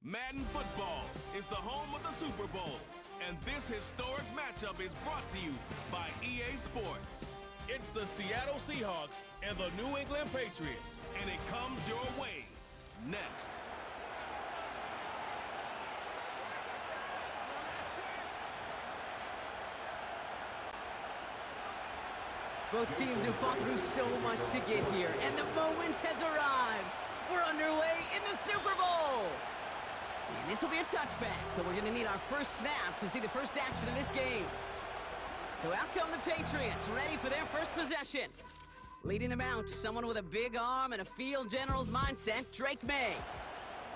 Madden Football is the home of the Super Bowl, and this historic matchup is brought to you by EA Sports. It's the Seattle Seahawks and the New England Patriots, and it comes your way next. Both teams have fought through so much to get here, and the moment has arrived. We're underway in the Super Bowl. And this will be a touchback, so we're going to need our first snap to see the first action in this game. So out come the Patriots, ready for their first possession. Leading them out, someone with a big arm and a field general's mindset, Drake May.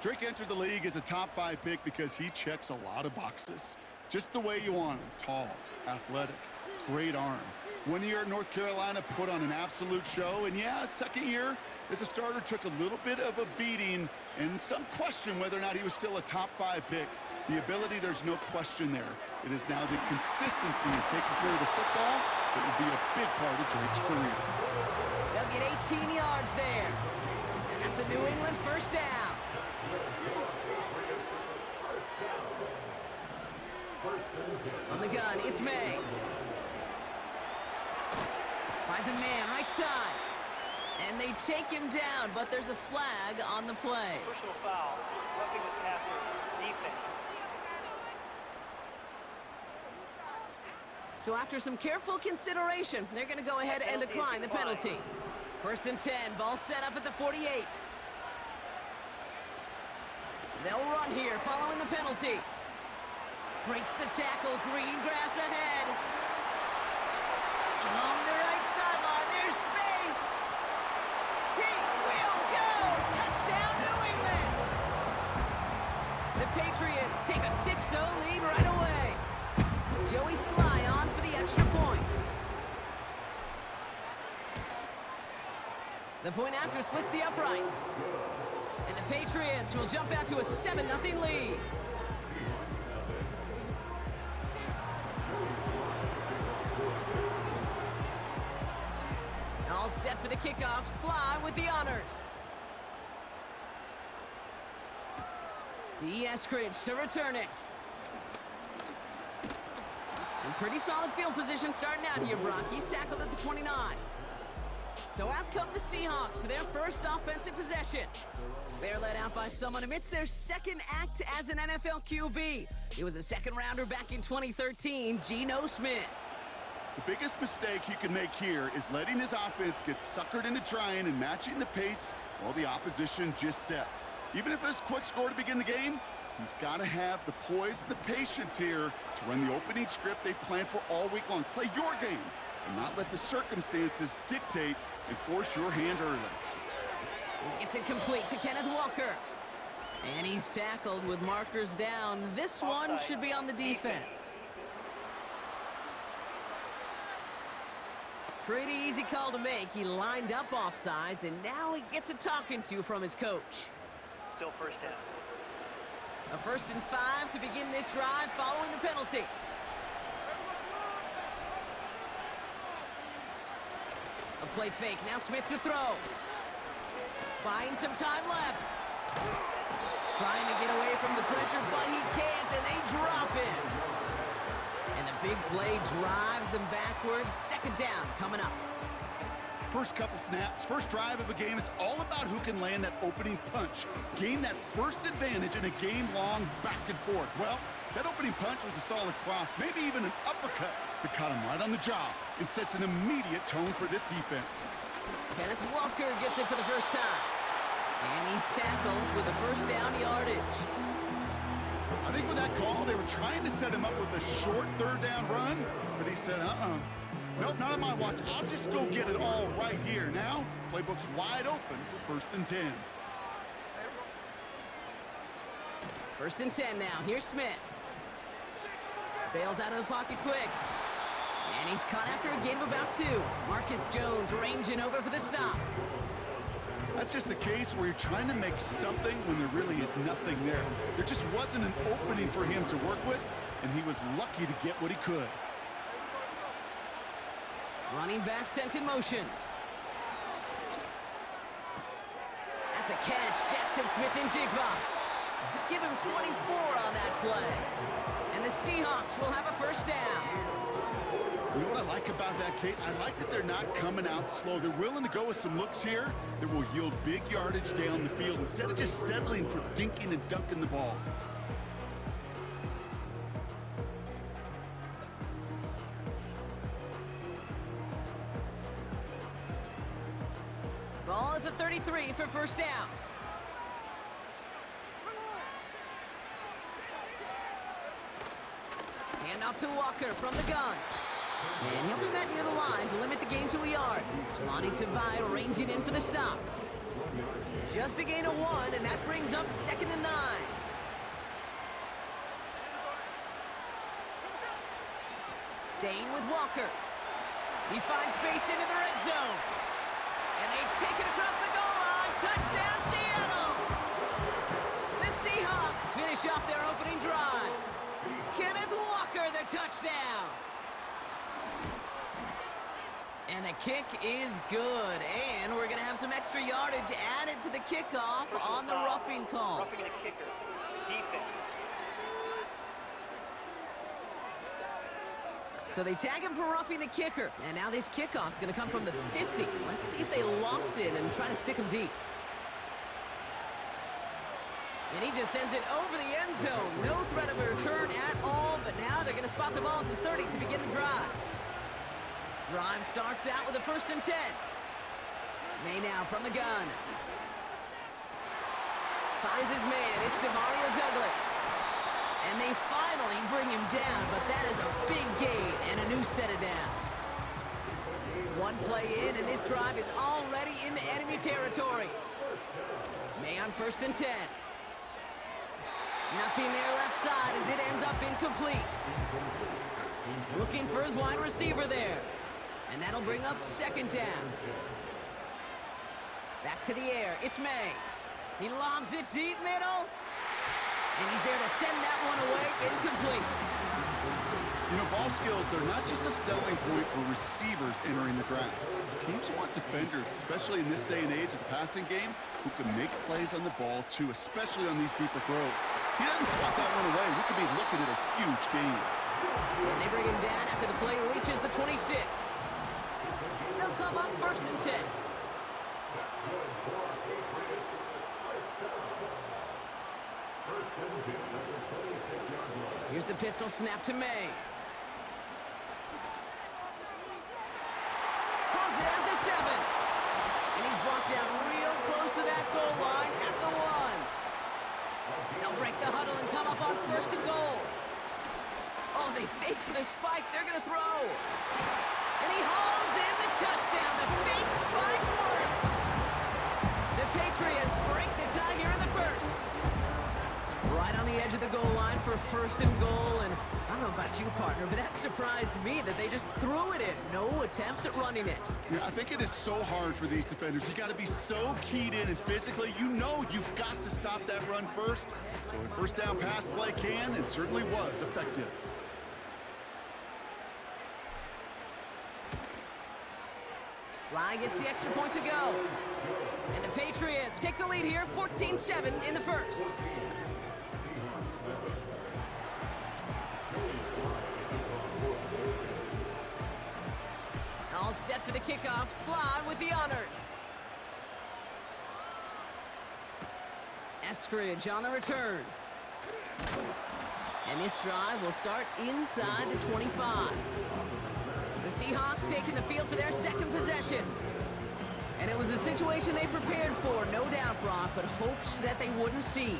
Drake entered the league as a top 5 pick because he checks a lot of boxes. Just the way you want him. Tall, athletic, great arm. 1 year at North Carolina, put on an absolute show. And yeah, second year as a starter took a little bit of a beating and some question whether or not he was still a top 5 pick. The ability, there's no question there. It is now the consistency in taking care of the football that will be a big part of Drake's career. They'll get 18 yards there. And that's a New England first down. On the gun, it's May. Finds a man, right side. And they take him down, but there's a flag on the play. Personal foul, roughing the passer, defense. So after some careful consideration, they're going to go ahead and decline the penalty. First and 10, ball set up at the 48. They'll run here following the penalty. Breaks the tackle, green grass ahead. Along the right sideline, there's space. He will go! Touchdown, New England! The Patriots take a 6-0 lead right away. Joey Sly on for the extra point. The point after splits the uprights. And the Patriots will jump out to a 7-0 lead. All set for the kickoff. Sly with the honors. D. Eskridge to return it. In pretty solid field position starting out here, Brock. He's tackled at the 29. So out come the Seahawks for their first offensive possession. They're led out by someone amidst their second act as an NFL QB. He was a second-rounder back in 2013, Geno Smith. The biggest mistake he can make here is letting his offense get suckered into trying and matching the pace while the opposition just set. Even if it's a quick score to begin the game, he's got to have the poise and the patience here to run the opening script they've planned for all week long. Play your game and not let the circumstances dictate and force your hand early. It's incomplete to Kenneth Walker. And he's tackled with markers down. This one should be on the defense. Pretty easy call to make. He lined up offsides, and now he gets a talking to from his coach. Still first down. A 1st and 5 to begin this drive following the penalty. A play fake. Now Smith to throw. Buying some time left. Trying to get away from the pressure, but he can't, and they drop him. And the big play drives them backwards. Second down coming up. First couple snaps, first drive of a game, it's all about who can land that opening punch. Gain that first advantage in a game-long back and forth. Well, that opening punch was a solid cross, maybe even an uppercut that caught him right on the job and sets an immediate tone for this defense. Kenneth Walker gets it for the first time. And he's tackled with a first down yardage. I think with that call, they were trying to set him up with a short third down run, but he said, nope, not on my watch. I'll just go get it all right here. Now, playbook's wide open for 1st and 10. 1st and 10 now. Here's Smith. Bails out of the pocket quick. And he's caught after a gain of about 2. Marcus Jones ranging over for the stop. That's just a case where you're trying to make something when there really is nothing there. There just wasn't an opening for him to work with, and he was lucky to get what he could. Running back sent in motion. That's a catch. Jackson Smith and Jigba. Give him down 24 on that play. And the Seahawks will have a first down. You know what I like about that, Kate? I like that they're not coming out slow. They're willing to go with some looks here that will yield big yardage down the field instead of just settling for dinking and dunking the ball. Ball at the 33 for first down. Hand off to Walker from the gun. And he'll be met near the line to limit the gain to a yard. Jelani Tavai ranging in for the stop. Just a gain of 1, and that brings up 2nd and 9. Staying with Walker. He finds space into the red zone. And they take it across the goal line. Touchdown, Seattle! The Seahawks finish off their opening drive. Kenneth Walker, the touchdown. And the kick is good. And we're going to have some extra yardage added to the kickoff on the roughing call. Roughing the kicker. Defense. So they tag him for roughing the kicker. And now this kickoff's going to come from the 50. Let's see if they loft it and try to stick him deep. And he just sends it over the end zone. No threat of a return at all, but now they're going to spot the ball at the 30 to begin the drive. Drive starts out with a 1st and 10. May now from the gun. Finds his man. It's Demario Douglas. And they finally bring him down, but that is a big gain and a new set of downs. One play in, and this drive is already into enemy territory. May on 1st and 10. Nothing there left side as it ends up incomplete. Looking for his wide receiver there. And that'll bring up 2nd down. Back to the air. It's May. He lobs it deep middle. And he's there to send that one away incomplete. You know, ball skills are not just a selling point for receivers entering the draft. Teams want defenders, especially in this day and age of the passing game, who can make plays on the ball, too, especially on these deeper throws. He doesn't swat that one away. We could be looking at a huge gain. And they bring him down after the play reaches the 26. They'll come up 1st and 10. Here's the pistol snap to May. Hauls it at the 7. And he's brought down real close to that goal line at the 1. They'll break the huddle and come up on 1st and goal. Oh, they faked the spike. They're going to throw. And he hauls in the touchdown. The fake spike works. The Patriots break the tie here in the 1st. Right on the edge of the goal line for 1st and goal. And I don't know about you, partner, but that surprised me that they just threw it in. No attempts at running it. Yeah, I think it is so hard for these defenders. You got to be so keyed in and physically. You know you've got to stop that run first. So a 1st down pass play can and certainly was effective. Sly gets the extra point to go. And the Patriots take the lead here, 14-7 in the 1st. All set for the kickoff. Sly with the honors. Eskridge on the return. And this drive will start inside the 25. The Seahawks taking the field for their 2nd possession. And it was a situation they prepared for, no doubt, Brock, but hopes that they wouldn't see.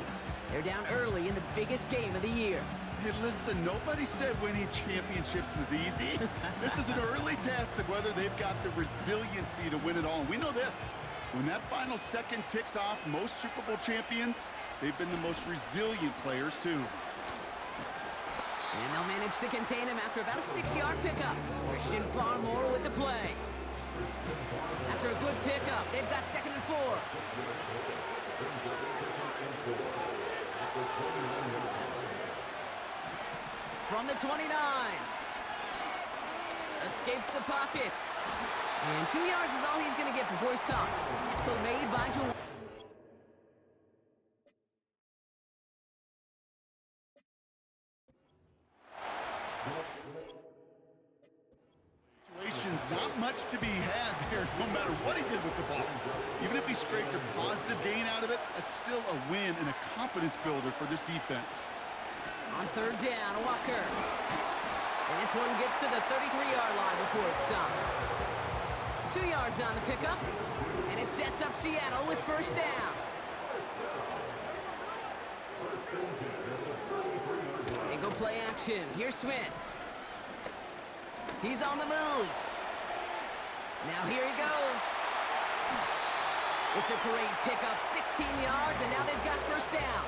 They're down early in the biggest game of the year. Hey, listen, nobody said winning championships was easy. This is an early test of whether they've got the resiliency to win it all. And we know this. When that final 2nd ticks off, most Super Bowl champions, they've been the most resilient players, too. And they'll manage to contain him after about a 6-yard pickup. Christian Barmore with the play. After a good pickup, they've got 2nd and 4. From the 29. Escapes the pocket. And 2 yards is all he's going to get before he's caught. Tackle made by Jawan. There's not much to be had there, no matter what he did with the ball. Even if he scraped a positive gain out of it, that's still a win and a confidence builder for this defense. On third down, Walker. And this one gets to the 33-yard line before it's stopped. 2 yards on the pickup, and it sets up Seattle with first down. They go play action. Here's Smith. He's on the move. Now here he goes. It's a great pickup, 16 yards, and now they've got first down.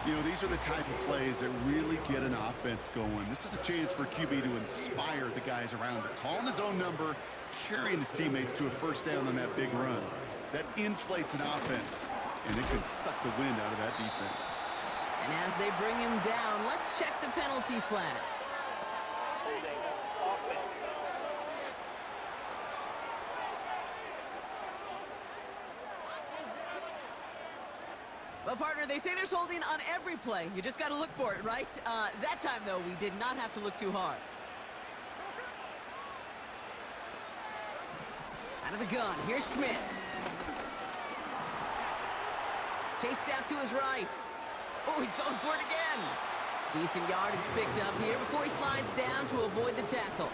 You know, these are the type of plays that really get an offense going. This is a chance for QB to inspire the guys around him. Calling his own number, carrying his teammates to a first down on that big run. That inflates an offense, and it can suck the wind out of that defense. And as they bring him down, let's check the penalty flag. Holding offense. Well, partner, they say there's holding on every play. You just got to look for it, right? That time, though, we did not have to look too hard. Out of the gun, here's Smith. Chased out to his right. Oh, he's going for it again. Decent yardage picked up here before he slides down to avoid the tackle.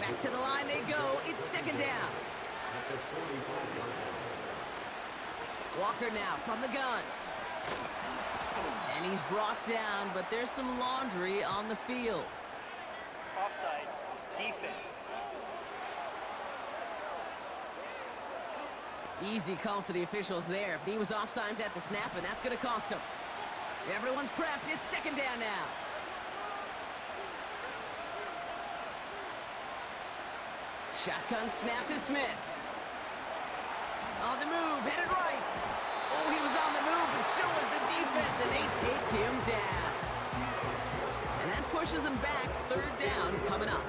Back to the line they go. It's second down. Walker now from the gun. And he's brought down, but there's some laundry on the field. Offside. Defense. Easy call for the officials there. He was offsides at the snap, and that's going to cost him. Everyone's prepped. It's second down now. Shotgun snap to Smith. On the move, headed right. Oh, he was on the move, and so was the defense, and they take him down. And that pushes him back. Third down coming up.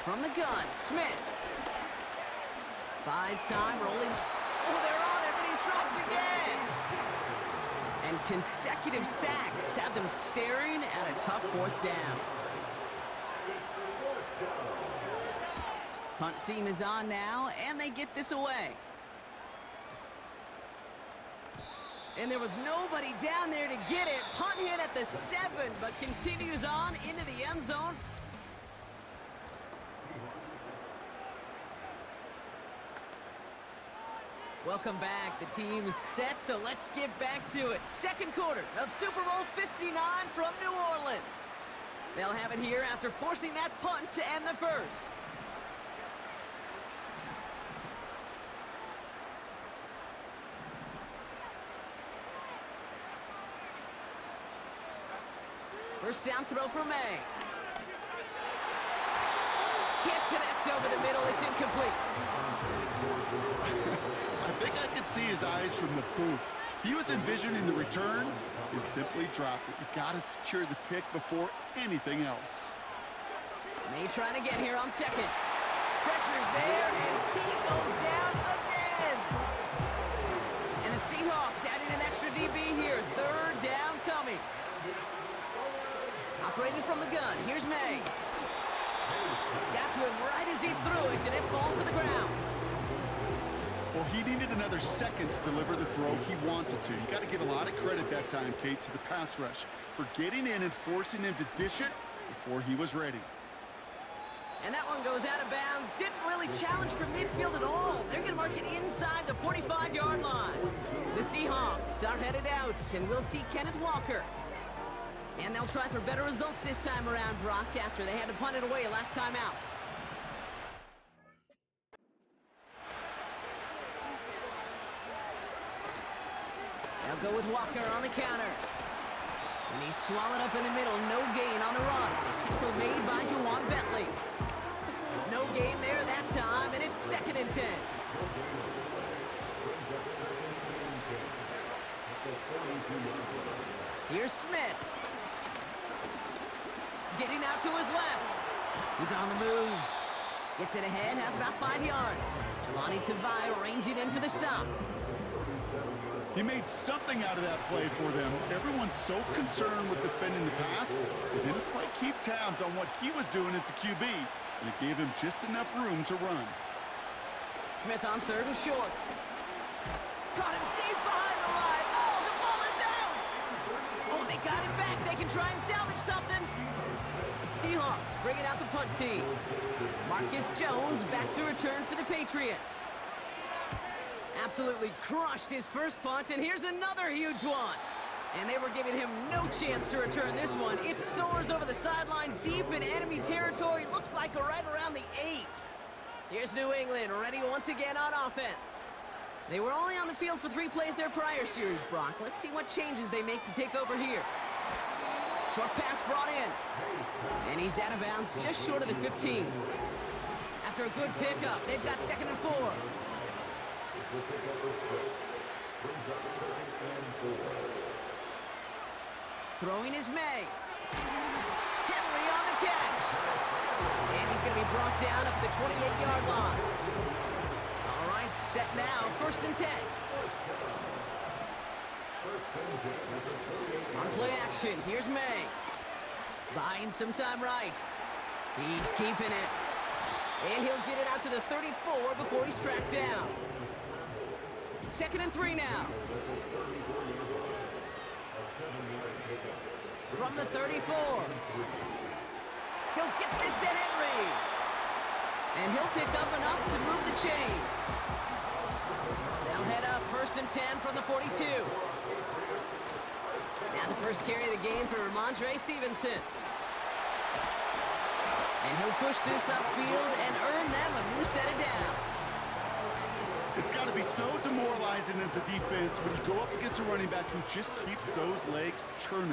From the gun, Smith. Buys time, rolling. Oh, they're on him, and he's dropped again. And consecutive sacks have them staring at a tough fourth down. Punt team is on now, and they get this away. And there was nobody down there to get it. Punt hit at the 7, but continues on into the end zone. Welcome back. The team is set, so let's get back to it. Second quarter of Super Bowl 59 from New Orleans. They'll have it here after forcing that punt to end the first. First down throw for May. Can't connect over the middle. It's incomplete. I think I could see his eyes from the booth. He was envisioning the return and simply dropped it. You got to secure the pick before anything else. May trying to get here on second. Pressure's there, and he goes down again. And the Seahawks adding an extra DB here. Third down coming. Operating from the gun. Here's May. Got to him right as he threw it, and it falls to the ground. Well, he needed another second to deliver the throw he wanted to. You got to give a lot of credit that time, Kate, to the pass rush for getting in and forcing him to dish it before he was ready. And that one goes out of bounds. Didn't really challenge from midfield at all. They're going to mark it inside the 45-yard line. The Seahawks are headed out, and we'll see Kenneth Walker. And they'll try for better results this time around, Brock, after they had to punt it away last time out. They'll go with Walker on the counter. And he's swallowed up in the middle. No gain on the run. Tackle made by Juwan Bentley. No gain there that time, and it's 2nd and 10. Here's Smith. Getting out to his left. He's on the move. Gets it ahead, has about 5 yards. Jelani Tavai ranging in for the stop. He made something out of that play for them. Everyone's so concerned with defending the pass, they didn't quite keep tabs on what he was doing as a QB, and it gave him just enough room to run. Smith on 3rd and short. Caught him deep behind the line. Oh, the ball is out! Oh, they got it back. They can try and salvage something. Seahawks bringing out the punt team. Marcus Jones back to return for the Patriots. Absolutely crushed his first punt, and here's another huge one. And they were giving him no chance to return this one. It soars over the sideline deep in enemy territory. Looks like right around the 8. Here's New England ready once again on offense. They were only on the field for 3 plays their prior series, Brock. Let's see what changes they make to take over here. Short pass brought in. And he's out of bounds just short of the 15. After a good pickup, they've got 2nd and 4. Throwing is May. Henry on the catch. And he's going to be brought down up at the 28-yard line. All right, set now, 1st and 10. On play action, here's May. Buying some time right. He's keeping it. And he'll get it out to the 34 before he's tracked down. 2nd and 3 now. From the 34. He'll get this to Henry. And he'll pick up enough to move the chains. They'll head up 1st and 10 from the 42. Now the first carry of the game for Ramondre Stevenson. And he'll push this upfield and earn them a new set of downs. It's got to be so demoralizing as a defense when you go up against a running back who just keeps those legs churning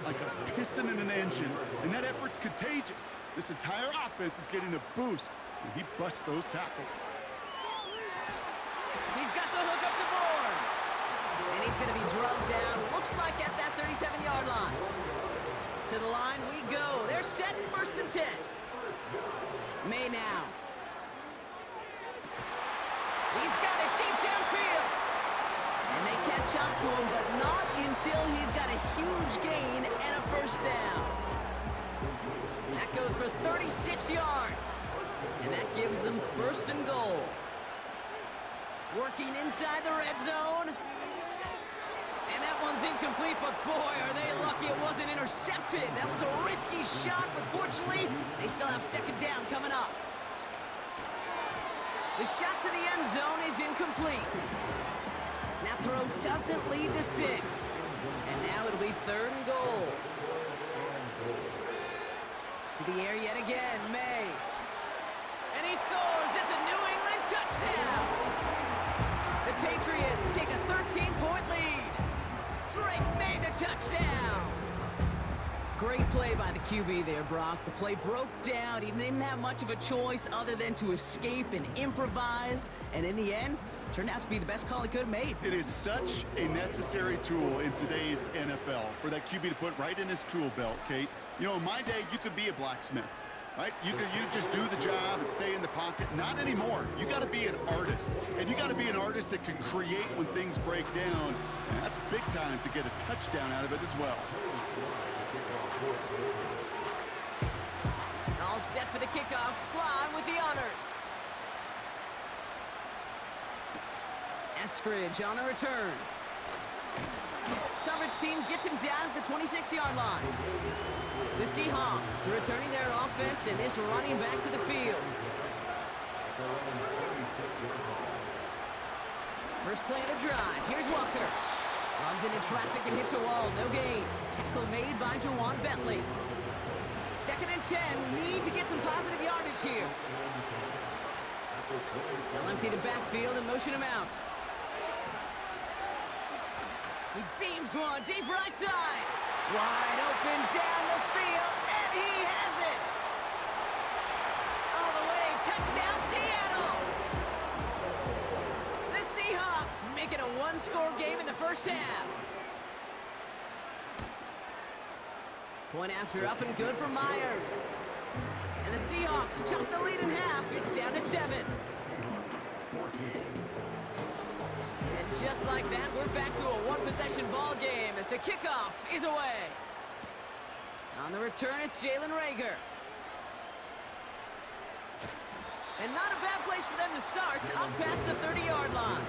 like a piston in an engine, and that effort's contagious. This entire offense is getting a boost when he busts those tackles. He's got the hook up to Bourne. And he's going to be drugged down, looks like at that 37-yard line. To the line we go. They're set 1st and 10. May now. He's got it deep downfield. And they catch up to him, but not until he's got a huge gain and a 1st down. That goes for 36 yards. And that gives them 1st and goal. Working inside the red zone. And that one's incomplete, but boy, are they lucky it wasn't intercepted. That was a risky shot, but fortunately, they still have 2nd down coming up. The shot to the end zone is incomplete. That throw doesn't lead to 6. And now it'll be 3rd and goal. To the air yet again, May. And he scores. It's a New England touchdown. The Patriots take a 13-point lead. Drake made the touchdown. Great play by the QB there, Brock. The play broke down. He didn't have much of a choice other than to escape and improvise. And in the end, turned out to be the best call he could have made. It is such a necessary tool in today's NFL for that QB to put right in his tool belt, Kate. You know, in my day, you could be a blacksmith, right? You just do the job and stay in the pocket. Not anymore. You got to be an artist, and you got to be an artist that can create when things break down. And that's big time to get a touchdown out of it as well. All set for the kickoff. Slime with the honors. Eskridge on the return. Coverage team gets him down at the 26-yard line. The Seahawks returning their offense and this running back to the field. First play of the drive. Here's Walker. Runs into traffic and hits a wall. No gain. Tackle made by Jawan Bentley. 2nd and 10. Need to get some positive yardage here. They'll empty the backfield and motion him out. He beams one deep right side. Wide open down the field, and he has it. All the way, touchdown Seattle. The Seahawks make it a one-score game in the first half. Point after up and good for Myers. And the Seahawks chop the lead in half. It's down to 7. And just like that, we're back to a one-possession ball game as the kickoff is away. On the return, it's Jalen Reagor. And not a bad place for them to start, up past the 30-yard line.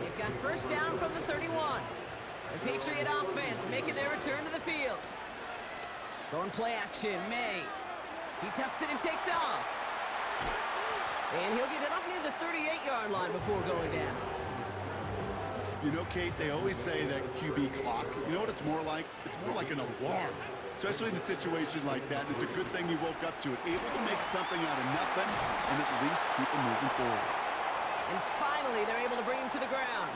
They've got first down from the 31. The Patriot offense making their return to the field. Going play action, May. He tucks it and takes off. And he'll get it up near the 38-yard line before going down. You know, Kate, they always say that QB clock, you know what it's more like? It's more like an alarm, especially in a situation like that. It's a good thing he woke up to it, able to make something out of nothing and at least keep him moving forward. And finally, they're able to bring him to the ground.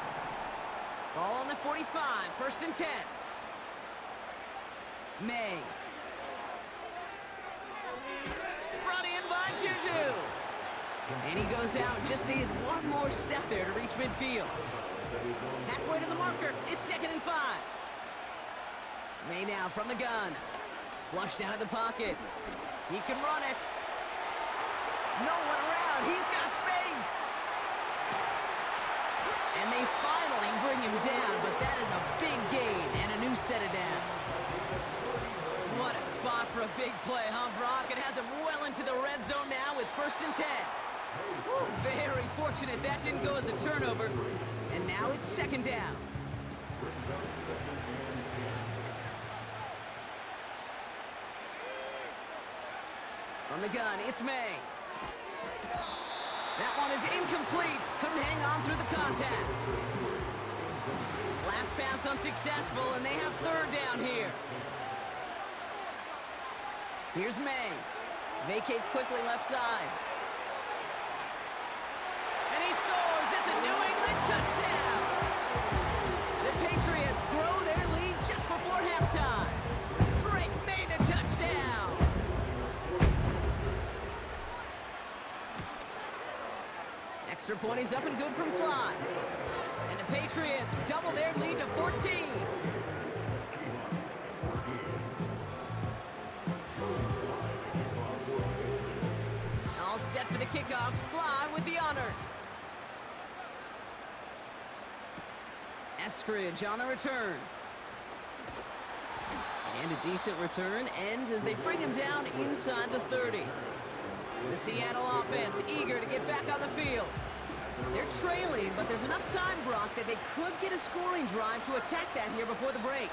Ball on the 45, first and 10. May. Brought in by Juju. And he goes out, just needed one more step there to reach midfield. Halfway to the marker, it's 2nd and 5. May now from the gun. Flushed out of the pocket. He can run it. No one around, he's got space. And they finally bring him down, but that is a big gain and a new set of downs. What a spot for a big play, huh, Brock? It has him well into the red zone now with 1st and 10. Whew, very fortunate that didn't go as a turnover. And now it's 2nd down. From the gun, it's May. That one is incomplete. Couldn't hang on through the contact. Last pass unsuccessful, and they have 3rd down here. Here's May. Vacates quickly left side. And he scores. It's a New England touchdown. The Patriots grow their lead just before halftime. Drake made the touchdown. Extra point is up and good from slot. And the Patriots double their lead to 14. All set for the kickoff. Sly with the honors. Eskridge on the return. And a decent return ends as they bring him down inside the 30. The Seattle offense eager to get back on the field. They're trailing, but there's enough time, Brock, that they could get a scoring drive to attack that here before the break.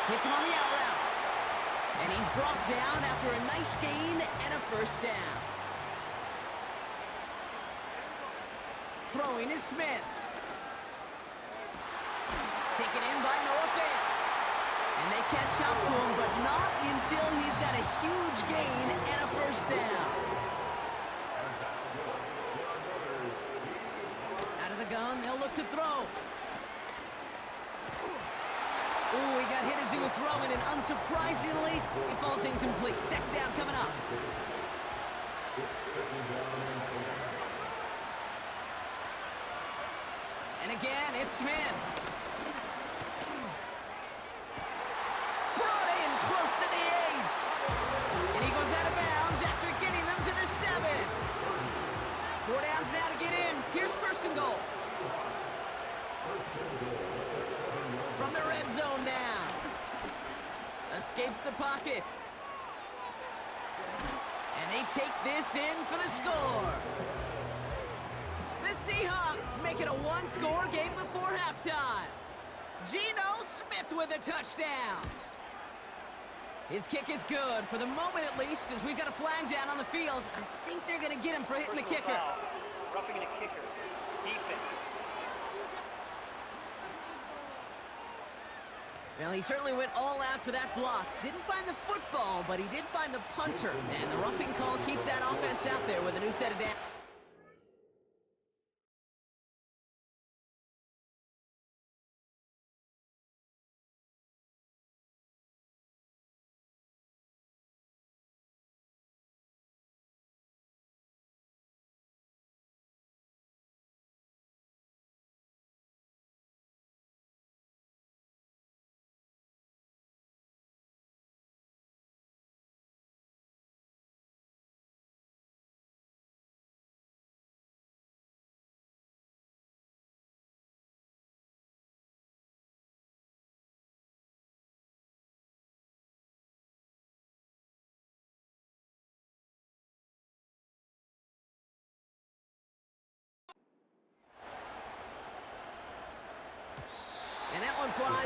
Hits him on the out route. And he's brought down after a nice gain and a 1st down. Throwing is Smith. Taken in by Noah Fant. And they catch up to him, but not until he's got a huge gain and a 1st down. Out of the gun, they'll look to throw. Ooh, he got hit as he was throwing, and unsurprisingly, he falls incomplete. 2nd down coming up. And again, it's Smith. Brought in close to the 8. And he goes out of bounds after getting them to the 7. 4 downs now to get in. Here's 1st and goal. From the red zone now. Escapes the pocket. And they take this in for the score. The Seahawks make it a one-score game before halftime. Geno Smith with a touchdown. His kick is good, for the moment at least, as we've got a flag down on the field. I think they're going to get him for hitting the kicker. Foul. Roughing the kicker. Defense. Well, he certainly went all out for that block. Didn't find the football, but he did find the punter. And the roughing call keeps that offense out there with a new set of downs.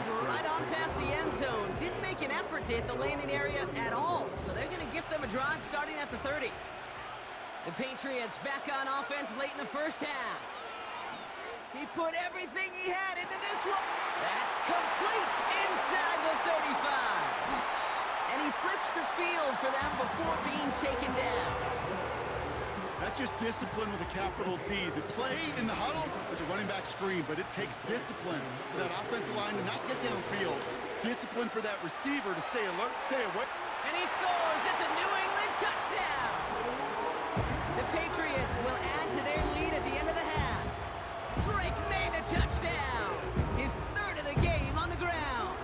was right on past the end zone. Didn't make an effort to hit the landing area at all, so they're going to gift them a drive starting at the 30. The Patriots back on offense late in the first half. He put everything he had into this one. That's complete inside the 35. And he flips the field for them before being taken down. That's just discipline with a capital D. The play in the huddle is a running back screen, but it takes discipline for that offensive line to not get downfield. Discipline for that receiver to stay alert, stay away. And he scores. It's a New England touchdown. The Patriots will add to their lead at the end of the half. Drake made the touchdown. His third of the game on the ground.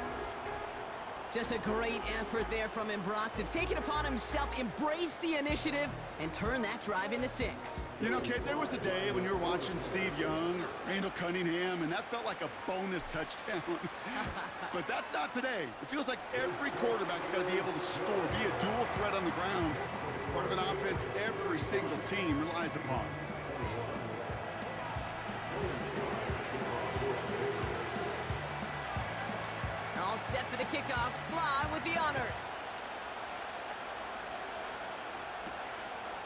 Just a great effort there from him, Brock, to take it upon himself, embrace the initiative, and turn that drive into 6. You know, Kate, there was a day when you were watching Steve Young or Randall Cunningham, and that felt like a bonus touchdown. But that's not today. It feels like every quarterback's got to be able to score, be a dual threat on the ground. It's part of an offense every single team relies upon. All set for the kickoff. Sly with the honors.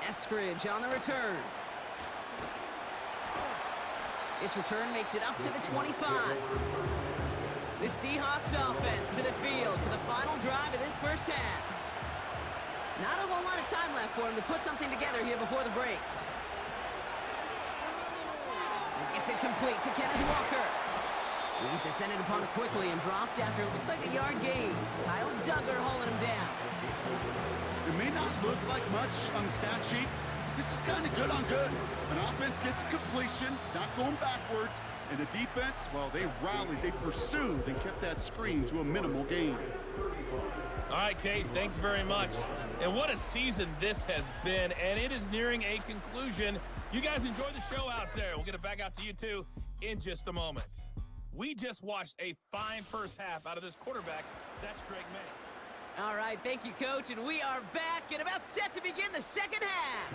Eskridge on the return. This return makes it up to the 25. The Seahawks offense to the field for the final drive of this first half. Not a whole lot of time left for him to put something together here before the break. Gets it complete to Kenneth Walker. He's descended upon quickly and dropped after it looks like a yard gain. Kyle Duggar hauling him down. It may not look like much on the stat sheet, but this is kind of good on good. An offense gets completion, not going backwards, and the defense, well, they rallied, they pursued, and kept that screen to a minimal gain. All right, Kate, thanks very much. And what a season this has been, and it is nearing a conclusion. You guys enjoy the show out there. We'll get it back out to you, too, in just a moment. We just watched a fine first half out of this quarterback. That's Drake May. All right, thank you, Coach, and we are back and about set to begin the second half.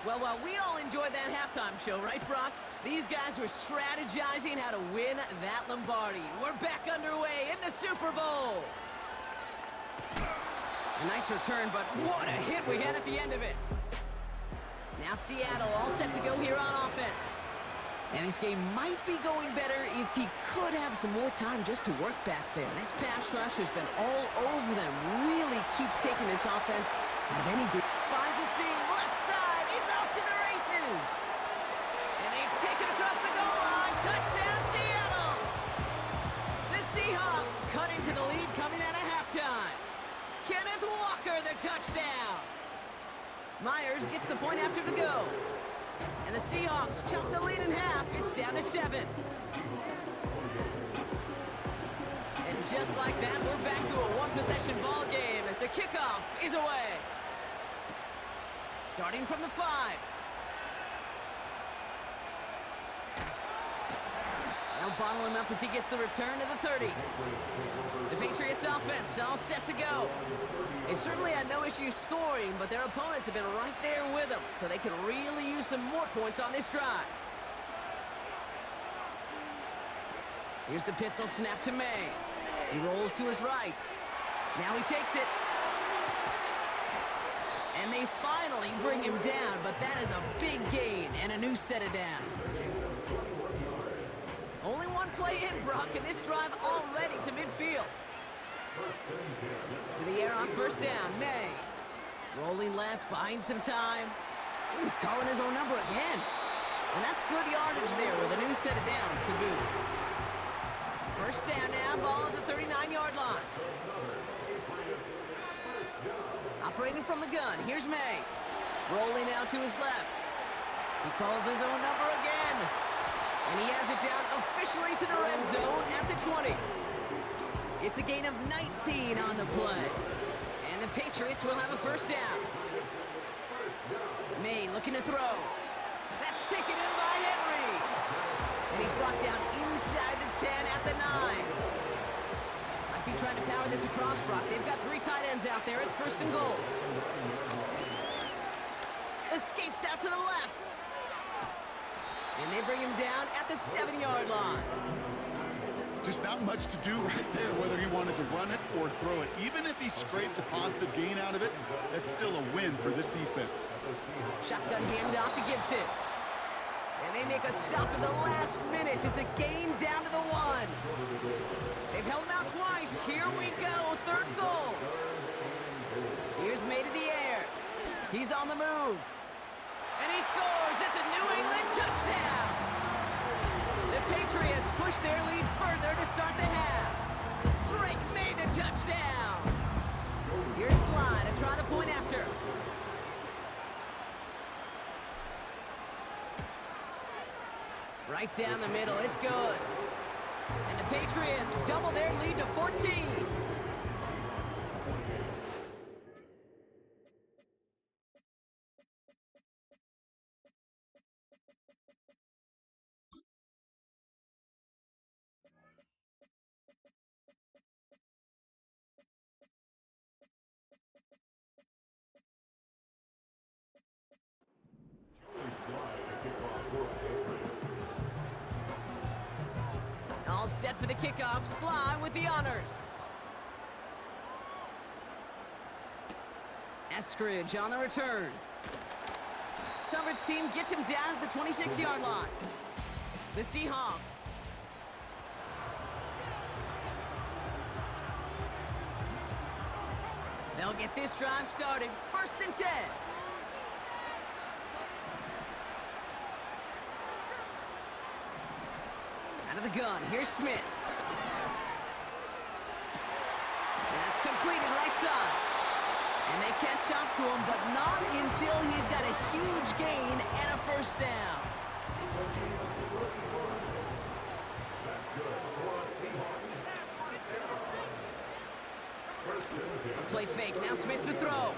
Well, we all enjoyed that halftime show, right, Brock? These guys were strategizing how to win that Lombardi. We're back underway in the Super Bowl. A nice return, but what a hit we had at the end of it. Now Seattle all set to go here on offense. And this game might be going better if he could have some more time just to work back there. This pass rush has been all over them. Really keeps taking this offense out of any group. Finds a seam, left side, he's off to the races. And they take it across the goal line. Touchdown, Seattle. The Seahawks cut into the lead coming out of halftime. Kenneth Walker, the touchdown. Myers gets the point after to go. And the Seahawks chop the lead in half. It's down to 7. And just like that, we're back to a one-possession ball game as the kickoff is away. Starting from the 5. They'll bottle him up as he gets the return to the 30. The Patriots offense all set to go. They've certainly had no issues scoring, but their opponents have been right there with them, so they could really use some more points on this drive. Here's the pistol snap to May. He rolls to his right. Now he takes it. And they finally bring him down, but that is a big gain and a new set of downs. Only one play in, Brock, and this drive already to midfield. To the air on first down, May. Rolling left, buying some time. He's calling his own number again. And that's good yardage there with a new set of downs to boot. First down now, ball at the 39-yard line. Operating from the gun, here's May. Rolling out to his left. He calls his own number again. And he has it down officially to the red zone at the 20. It's a gain of 19 on the play. And the Patriots will have a first down. May looking to throw. That's taken in by Henry. And he's brought down inside the 10 at the 9. Might be trying to power this across, Brock. They've got 3 tight ends out there. It's first and goal. escapes out to the left. And they bring him down at the 7-yard line. Just not much to do right there, whether he wanted to run it or throw it. Even if he scraped a positive gain out of it, that's still a win for this defense. Shotgun handoff to Gibson. And they make a stop at the last minute. It's a gain down to the 1. They've held him out twice. Here we go, 3rd and goal. Here's May to the air. He's on the move. And he scores. It's a New England touchdown. The Patriots push their lead further to start the half. Drake made the touchdown. Here's Sly to try the point after. Right down the middle, it's good. And the Patriots double their lead to 14. All set for the kickoff. Sly with the honors. Eskridge on the return. Coverage team gets him down at the 26-yard line. The Seahawks. They'll get this drive started. 1st and 10. Out of the gun, here's Smith. That's completed right side. And they catch up to him, but not until he's got a huge gain and a 1st down. A play fake, now Smith to throw.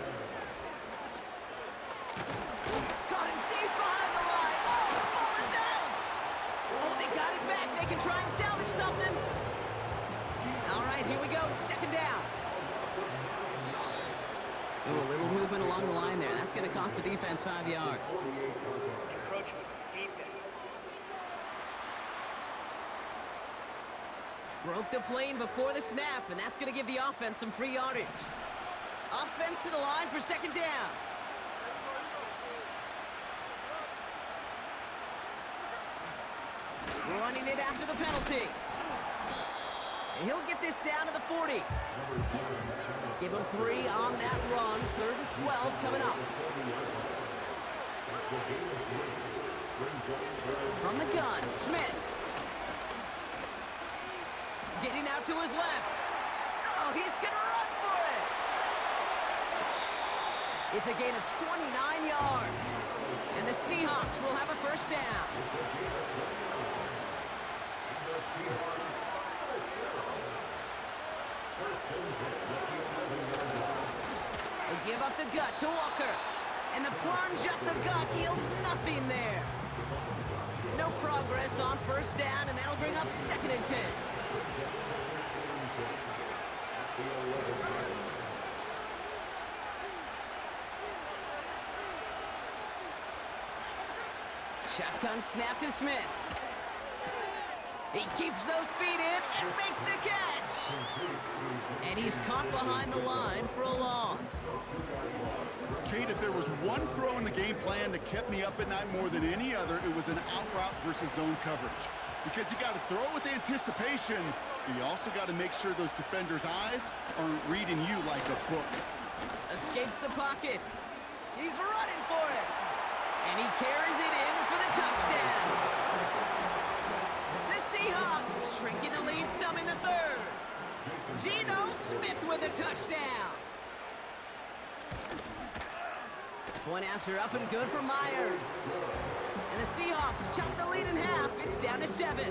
Caught him deep behind the line. Oh, the ball is out! Oh, they got it back. They can try and salvage something. All right, here we go. 2nd down. Ooh, a little movement along the line there. That's going to cost the defense 5 yards. Encroachment, defense. Broke the plane before the snap, and that's going to give the offense some free yardage. Offense to the line for 2nd down. Running it after the penalty. And he'll get this down to the 40. Give him 3 on that run. 3rd and 12 coming up. From the gun, Smith. Getting out to his left. Oh, he's going to run for it. It's a gain of 29 yards. And the Seahawks will have a 1st down. They give up the gut to Walker. And the plunge up the gut yields nothing there. No progress on 1st down, and that'll bring up 2nd and 10. Shotgun snap to Smith. He keeps those feet in and makes the catch. And he's caught behind the line for a loss. Kate, if there was one throw in the game plan that kept me up at night more than any other, it was an out route versus zone coverage. Because you got to throw with anticipation, but you also got to make sure those defenders' eyes aren't reading you like a book. Escapes the pocket. He's running for it. And he carries it in for the touchdown. The Seahawks shrinking the lead some in the 3rd. Geno Smith with a touchdown. Point after up and good for Myers. And the Seahawks chop the lead in half. It's down to 7.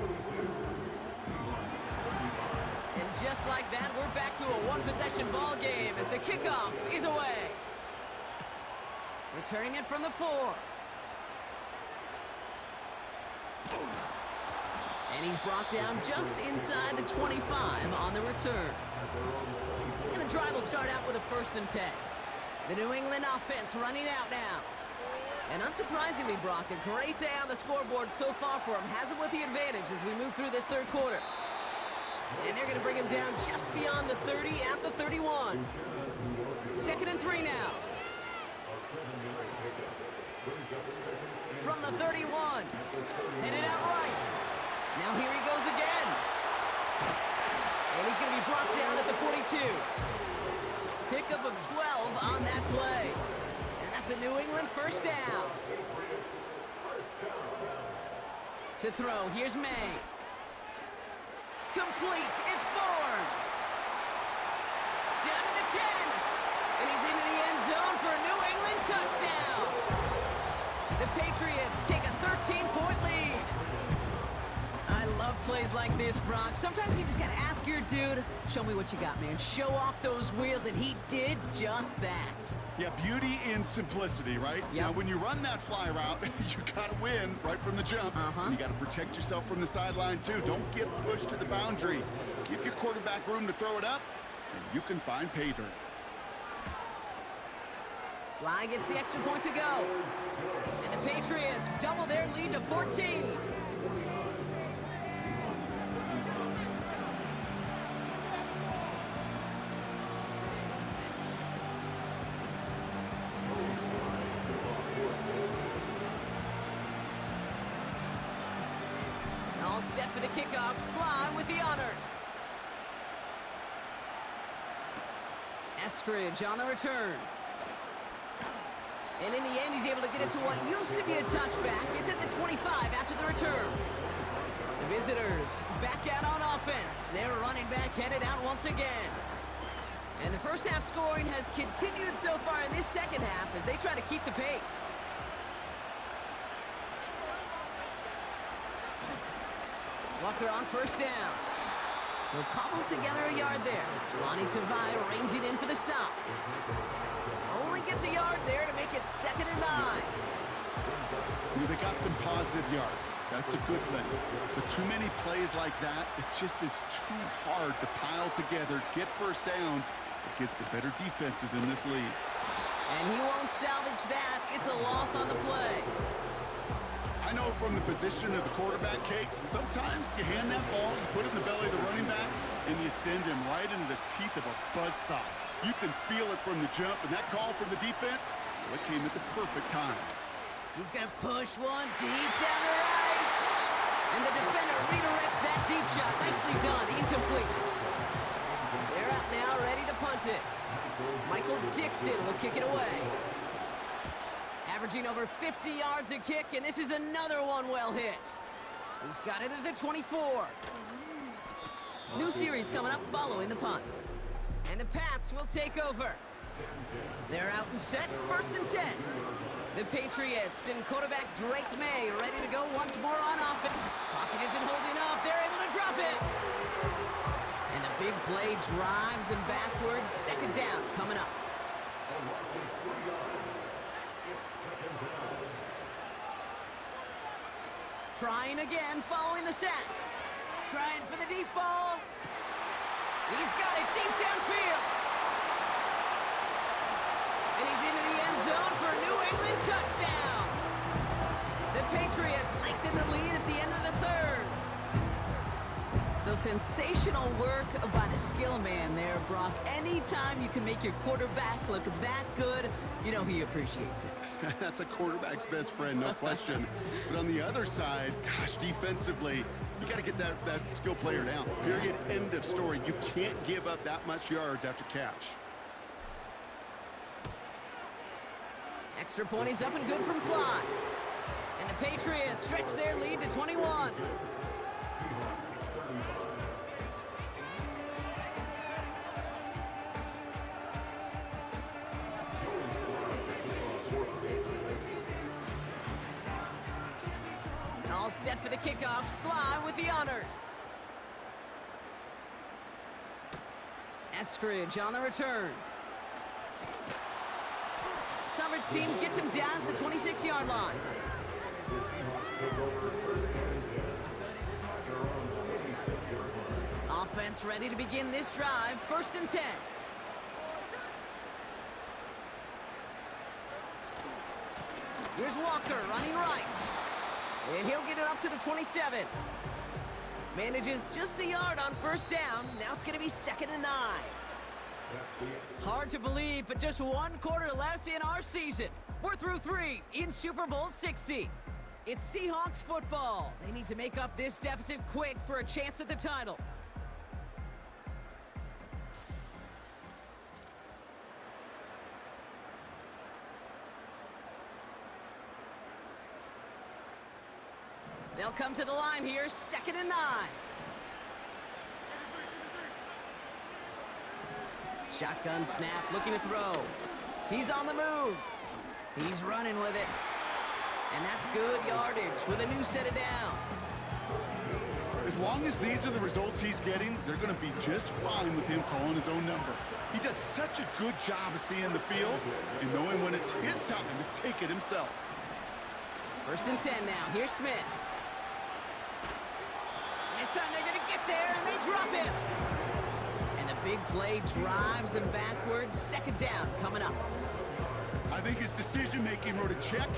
And just like that, we're back to a one-possession ball game as the kickoff is away. Returning it from the 4. And he's brought down just inside the 25 on the return. And the drive will start out with a 1st and 10. The New England offense running out now. And unsurprisingly, Brock, a great day on the scoreboard so far for him. Has it with the advantage as we move through this third quarter. And they're going to bring him down just beyond the 30 at the 31. 2nd and 3 now. From the 31. Headed out right. Now here he goes again. And he's going to be brought down at the 42. Pickup of 12 on that play. And that's a New England first down. To throw, here's May. Complete, it's Bourne. Down to the 10. And he's into the end zone for a New England touchdown. The Patriots take a 13-point lead. I love plays like this, Brock. Sometimes you just gotta ask your dude, show me what you got, man. Show off those wheels, and he did just that. Yeah, beauty in simplicity, right? Yep. Now, when you run that fly route, you gotta win right from the jump. And you gotta protect yourself from the sideline, too. Don't get pushed to the boundary. Give your quarterback room to throw it up, and you can find pay dirt. Sly gets the extra point to go. And the Patriots double their lead to 14. All set for the kickoff. Sly with the honors. Eskridge on the return. And in the end, he's able to get it to what used to be a touchback. It's at the 25 after the return. The visitors back out on offense. Their running back headed out once again. And the first half scoring has continued so far in this second half as they try to keep the pace. Walker on first down. He'll cobble together a yard there. Lonnie Tavai ranging in for the stop. Only gets a yard there to make it 2nd and 9. Yeah, they got some positive yards. That's a good thing. But too many plays like that, it just is too hard to pile together, get first downs against the better defenses in this league. And he won't salvage that. It's a loss on the play. I know from the position of the quarterback, Kate, sometimes you hand that ball, you put it in the belly of the running back, and you send him right into the teeth of a buzzsaw. You can feel it from the jump, and that call from the defense, well, it came at the perfect time. He's going to push one deep down the right. And the defender redirects that deep shot. Nicely done. Incomplete. They're out now, ready to punt it. Michael Dixon will kick it away. Averaging over 50 yards a kick, and this is another one well hit. He's got it at the 24. New series coming up following the punt. And the Pats will take over. They're out and set, 1st and 10. The Patriots and quarterback Drake May ready to go once more on offense. Pocket isn't holding up. They're able to drop it. And the big play drives them backwards. 2nd down coming up. Trying again following the sack. Trying for the deep ball. He's got it deep downfield. And he's into the end zone for a New England touchdown. The Patriots lengthen the lead at the end of the 3rd. So sensational work by the skill man there, Brock. Anytime you can make your quarterback look that good, you know he appreciates it. That's a quarterback's best friend, no question. But on the other side, gosh, defensively, you got to get that skill player down. Period. End of story. You can't give up that much yards after catch. Extra point is up and good from Sly. And the Patriots stretch their lead to 21. All set for the kickoff. Sly with the honors. Eskridge on the return. Coverage team gets him down at the 26-yard line. Offense ready to begin this drive. 1st and 10. Here's Walker running right. And he'll get it up to the 27. Manages just a yard on first down. Now it's going to be 2nd and 9. Hard to believe, but just 1 quarter left in our season. We're through 3 in Super Bowl 60. It's Seahawks football. They need to make up this deficit quick for a chance at the title. They'll come to the line here, 2nd and 9. Shotgun snap, looking to throw. He's on the move. He's running with it. And that's good yardage with a new set of downs. As long as these are the results he's getting, they're going to be just fine with him calling his own number. He does such a good job of seeing the field and knowing when it's his time to take it himself. 1st and 10 now. Here's Smith. And this time they're going to get there, and they drop him. And the big play drives them backwards. 2nd down coming up. I think his decision-making wrote a check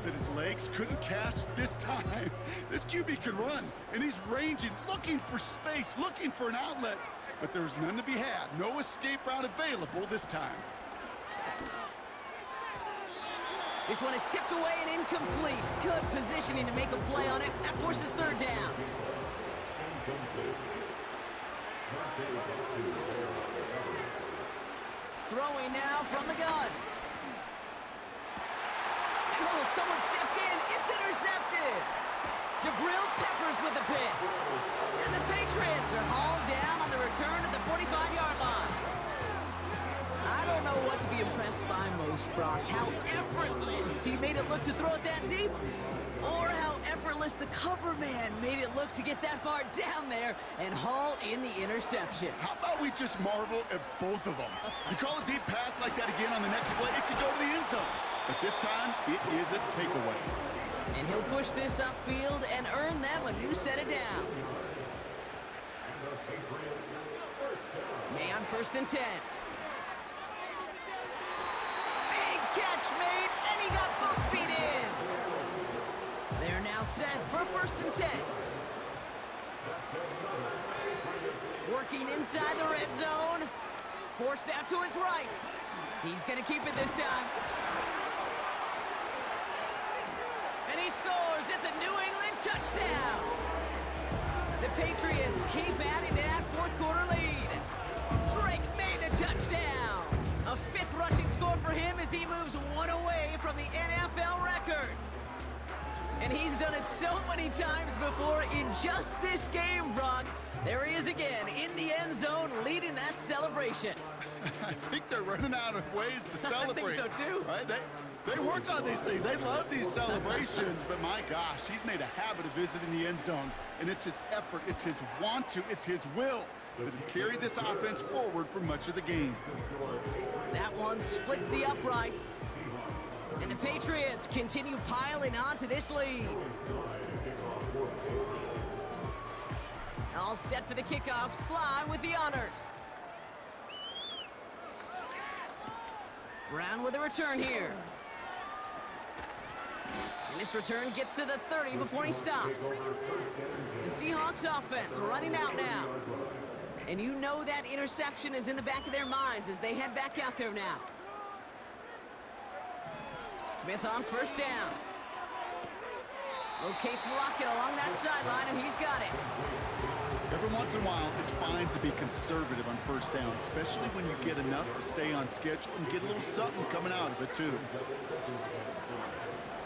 that his legs couldn't catch this time. This QB can run, and he's ranging, looking for space, looking for an outlet. But there's none to be had. No escape route available this time. This one is tipped away and incomplete. Good positioning to make a play on it. That forces 3rd down. Throwing now from the gun. And oh, someone stepped in. It's intercepted. Jabril Peppers with the pick. And the Patriots are hauled down on the return at the 45-yard line. I don't know what to be impressed by most, Brock. How effortless he made it look to throw it that deep, or how effortless the cover man made it look to get that far down there and haul in the interception. How about we just marvel at both of them? You call a deep pass like that again on the next play, it could go to the end zone. But this time, it is a takeaway. And he'll push this upfield and earn them a new set of downs. May on 1st and 10. Big catch made, and he got both feet in. They're now set for 1st and 10. Working inside the red zone. Forced out to his right. He's going to keep it this time. And he scores. It's a New England touchdown. The Patriots keep adding to that 4th quarter lead. Drake made the touchdown. A 5th rushing score for him as he moves 1 away from the NFL record. And he's done it so many times before in just this game, Brock. There he is again in the end zone leading that celebration. I think they're running out of ways to celebrate. I think so too. Right? They work on these things. They love these celebrations, but my gosh, he's made a habit of visiting the end zone, and it's his effort, it's his want to, it's his will that has carried this offense forward for much of the game. That one splits the uprights, and the Patriots continue piling on to this lead. All set for the kickoff. Sly with the honors. Brown with a return here. And this return gets to the 30 before he stopped. The Seahawks offense running out now. And you know that interception is in the back of their minds as they head back out there now. Smith on 1st down. Locates Lockett along that sideline, and he's got it. Every once in a while, it's fine to be conservative on 1st down, especially when you get enough to stay on schedule and get a little something coming out of it, too.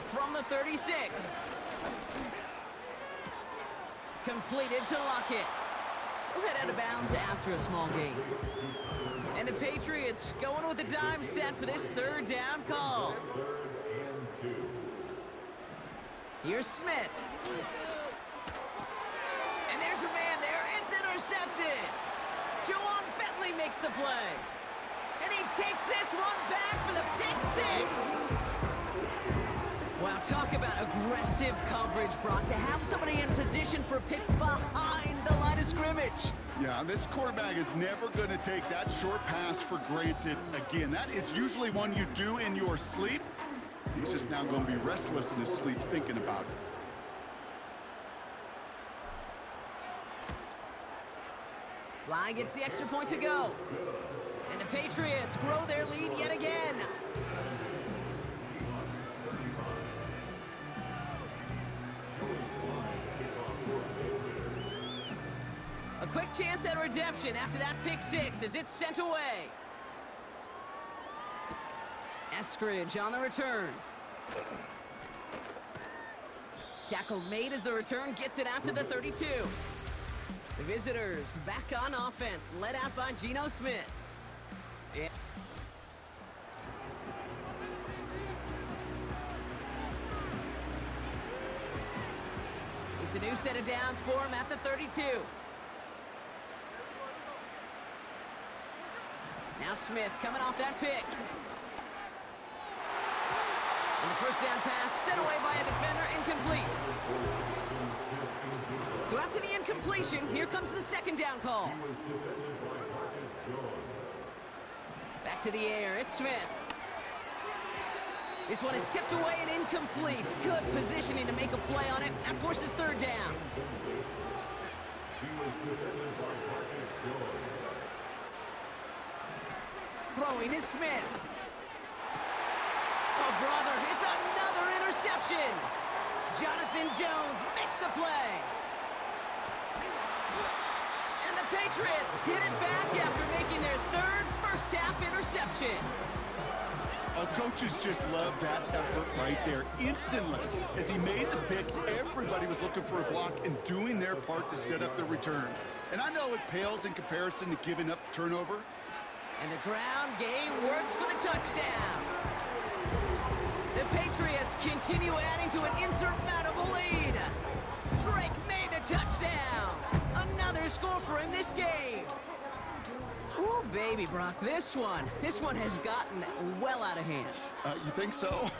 From the 36. Completed to Lockett. We'll head out of bounds after a small gain. And the Patriots going with the dime set for this 3rd down call. Here's Smith. And there's a man there. It's intercepted. Juwan Bentley makes the play. And he takes this one back for the pick 6. Wow, talk about aggressive coverage, Brock. To have somebody in position for a pick behind the line of scrimmage. Yeah, this quarterback is never going to take that short pass for granted again. That is usually one you do in your sleep. He's just now going to be restless in his sleep thinking about it. Sly gets the extra point to go. And the Patriots grow their lead yet again. A quick chance at redemption after that pick six as it's sent away. Eskridge on the return. Tackle made as the return gets it out to the 32. The visitors back on offense, led out by Geno Smith. Yeah. It's a new set of downs for him at the 32. Now Smith coming off that pick. And the first down pass sent away by a defender, incomplete. So after the incompletion, here comes the second down call. Back to the air, it's Smith. This one is tipped away and incomplete. Good positioning to make a play on it. That forces third down. Throwing is Smith. Oh, brother, it's another interception. Jonathan Jones makes the play. And the Patriots get it back after making their third first-half interception. Coaches just love that effort right there. Instantly, as he made the pick, everybody was looking for a block and doing their part to set up the return. And I know it pales in comparison to giving up the turnover. And the ground game works for the touchdown. The Patriots continue adding to an insurmountable lead. Drake made the touchdown. Another score for him this game. Ooh, baby, Brock, this one has gotten well out of hand. You think so?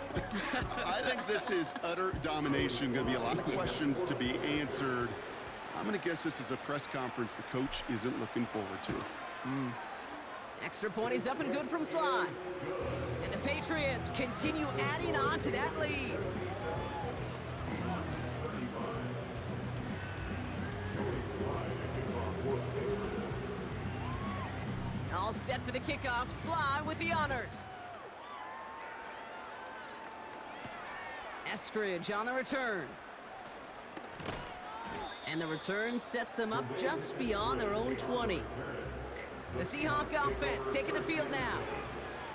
I think this is utter domination. Going to be a lot of questions to be answered. I'm going to guess this is a press conference the coach isn't looking forward to. Extra point is up and good from Sly. And the Patriots continue adding on to that lead. All set for the kickoff. Sly with the honors. Eskridge on the return. And the return sets them up just beyond their own 20. The Seahawk offense taking the field now.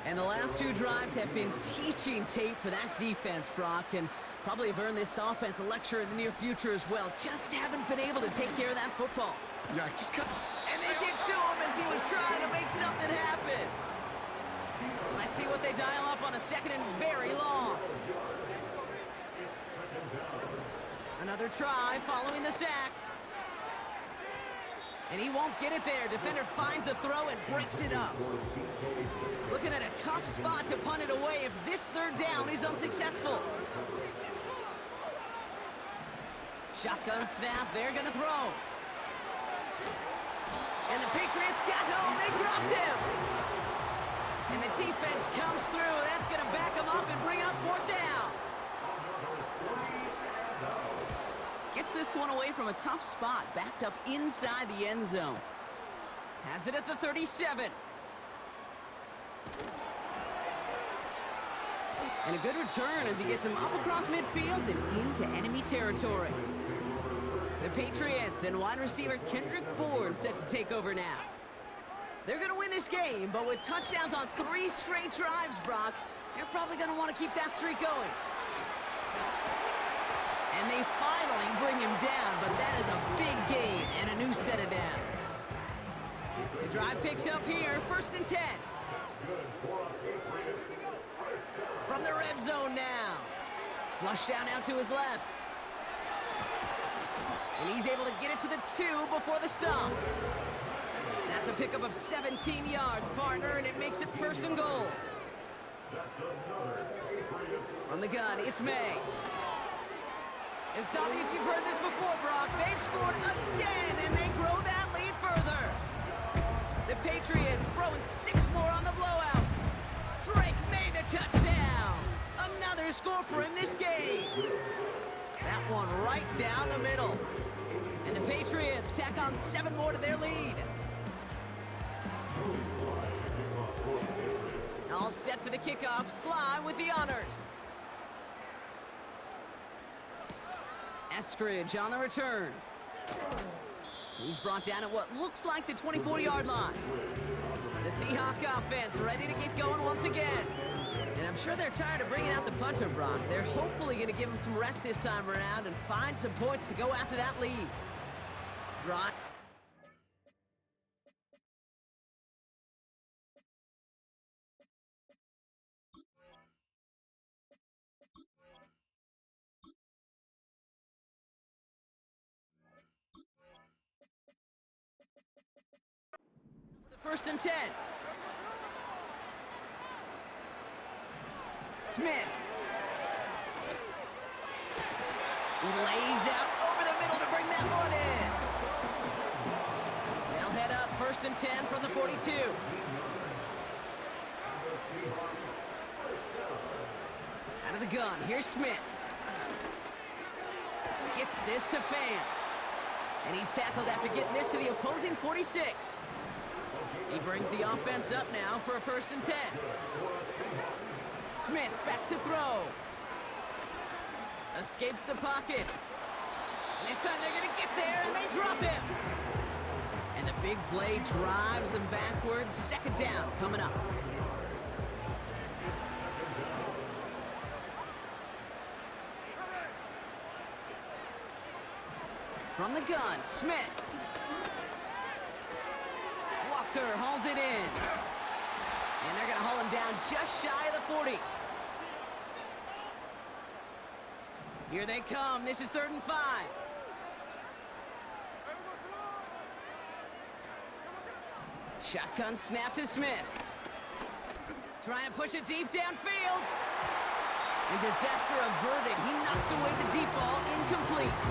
And the last two drives have been teaching tape for that defense, Brock, and probably have earned this offense a lecture in the near future as well. Just haven't been able to take care of that football. Yeah, just cut. And they get to him as he was trying to make something happen. Let's see what they dial up on a second and very long. Another try following the sack. And he won't get it there. Defender finds a throw and breaks it up. Looking at a tough spot to punt it away if this third down is unsuccessful. Shotgun snap, they're gonna throw. And the Patriots got home, they dropped him. And the defense comes through, that's gonna back him up and bring up fourth down. Gets this one away from a tough spot, backed up inside the end zone. Has it at the 37. And a good return as he gets him up across midfield and into enemy territory. The Patriots and wide receiver Kendrick Bourne set to take over now. They're going to win this game, but with touchdowns on 3 straight drives, Brock, they're probably going to want to keep that streak going. And they finally bring him down, but that is a big gain and a new set of downs. The drive picks up here, 1st and 10. From the red zone now. Flush down out to his left. And he's able to get it to the 2 before the stop. That's a pickup of 17 yards, partner, and it makes it 1st and goal. From the gun, it's May. And stop me if you've heard this before, Brock. They've scored again, and they grow that lead further. The Patriots throwing 6 more on the blowout. Drake made the touchdown. Another score for him this game. That one right down the middle. And the Patriots tack on 7 more to their lead. All set for the kickoff. Sly with the honors. Eskridge on the return. He's brought down at what looks like the 24-yard line. The Seahawk offense ready to get going once again. And I'm sure they're tired of bringing out the punter, Brock. They're hopefully going to give him some rest this time around and find some points to go after that lead. Drive. First and 10. Smith. He lays out over the middle to bring that one in. They'll head up first and 10 from the 42. Out of the gun, here's Smith. Gets this to Fant. And he's tackled after getting this to the opposing 46. He brings the offense up now for a first and 10. Smith back to throw. Escapes the pocket. And this time they're going to get there, and they drop him. And the big play drives them backwards. Second down coming up. From the gun, Smith. Walker hauls it in. And they're going to haul him down just shy of the 40. Here they come. This is 3rd and 5. Shotgun snap to Smith. Trying to push it deep downfield. And disaster averted. He knocks away the deep ball, incomplete.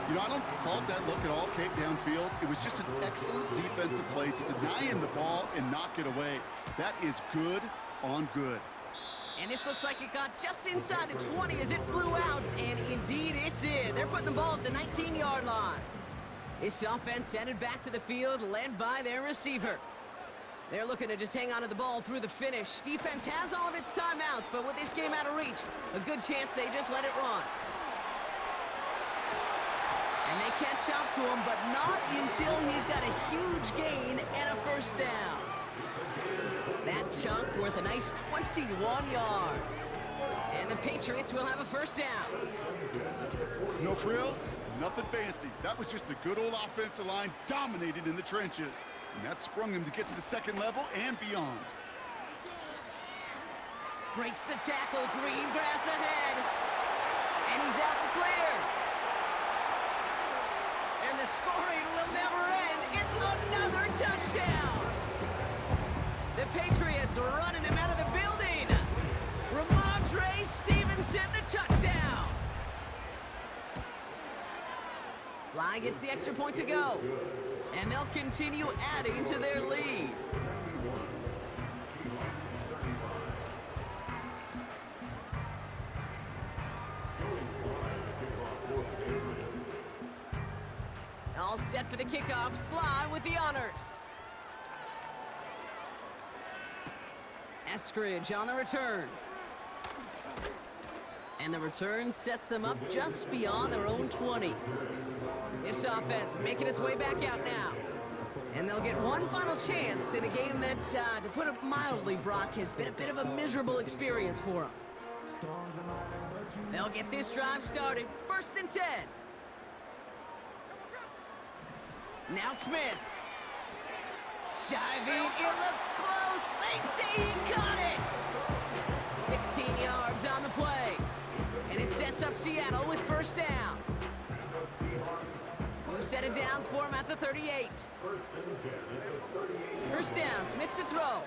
You know, I don't fault that look at all, Cape, downfield. It was just an excellent defensive play to deny him the ball and knock it away. That is good on good. And this looks like it got just inside the 20 as it flew out, and indeed it did. They're putting the ball at the 19-yard line. This offense headed back to the field, led by their receiver. They're looking to just hang on to the ball through the finish. Defense has all of its timeouts, but with this game out of reach, a good chance they just let it run. And they catch up to him, but not until he's got a huge gain and a first down. That chunk worth a nice 21 yards. And the Patriots will have a first down. No frills, nothing fancy. That was just a good old offensive line dominated in the trenches. And that sprung him to get to the second level and beyond. Breaks the tackle, green grass ahead. And he's out the clear. And the scoring will never end. It's another touchdown. The Patriots are running them out of the building. Ramondre Stevenson, the touchdown. Sly gets the extra point to go. And they'll continue adding to their lead. All set for the kickoff. Sly with the honors. Eskridge on the return. And the return sets them up just beyond their own 20. This offense making its way back out now. And they'll get one final chance in a game that, to put it mildly, Brock, has been a bit of a miserable experience for them. They'll get this drive started. First and 10. Now Smith. Diving, it looks close. They say he caught it. 16 yards on the play. And it sets up Seattle with first down. New set of downs for him at the 38. First down, Smith to throw.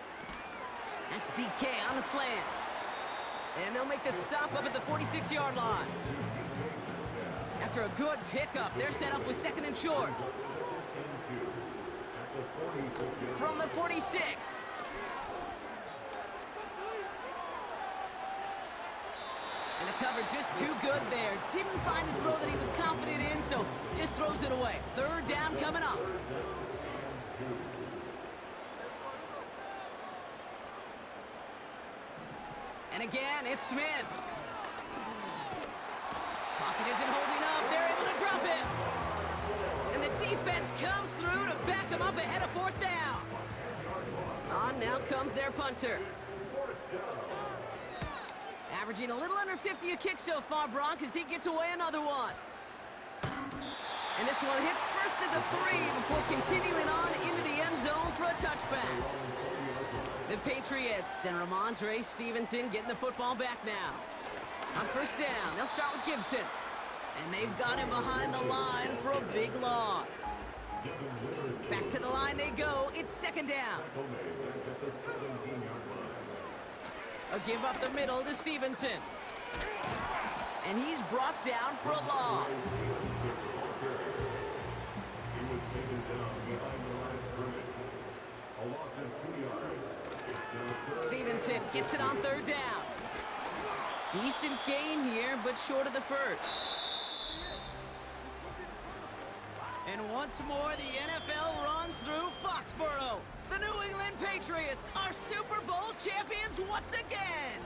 That's DK on the slant. And they'll make the stop up at the 46-yard line. After a good pickup, they're set up with second and short. From the 46. covered just too good there. Didn't find the throw that he was confident in, so just throws it away. Third down coming up. And again, it's Smith. Pocket isn't holding up. They're able to drop him. And the defense comes through to back him up ahead of fourth down. On now comes their punter. Averaging a little under 50 a kick so far, Bronk, as he gets away another one. And this one hits first at the 3 before continuing on into the end zone for a touchback. The Patriots and Ramondre Stevenson getting the football back now. On first down, they'll start with Gibson. And they've got him behind the line for a big loss. Back to the line they go. It's second down. A give up the middle to Stevenson. And he's brought down for a loss. Stevenson gets it on third down. Decent gain here, but short of the first. And once more, the NFL runs through Foxborough. The New England Patriots are Super Bowl champions once again.